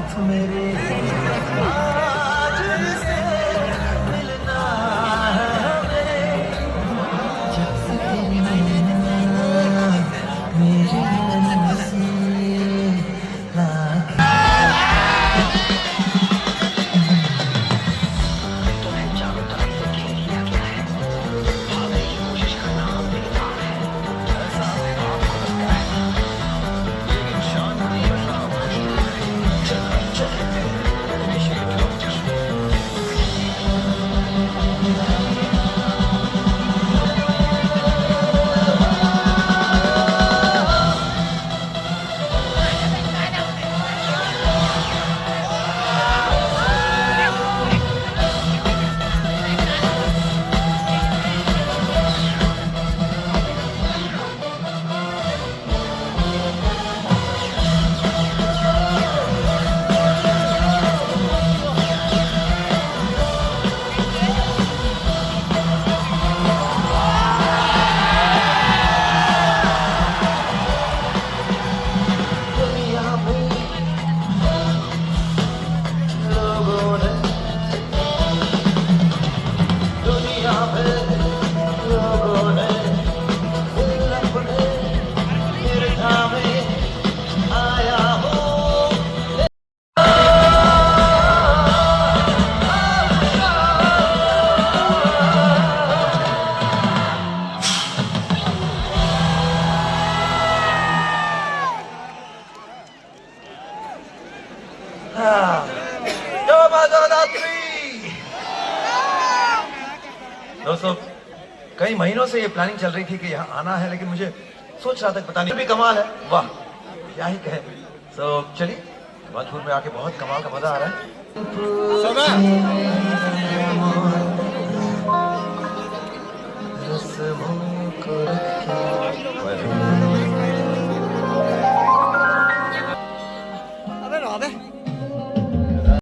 साथ मेरे आज से मिलना है हमें, जब से तेरी नैना मेरी नैना से लाके दोस्तों कई महीनों से ये प्लानिंग चल रही थी कि यहाँ आना है, लेकिन मुझे सोच रहा था कि पता नहीं भी कमाल है, वाह क्या ही कहे। तो चलिए मधुपुर में आके बहुत कमाल का मजा आ रहा है।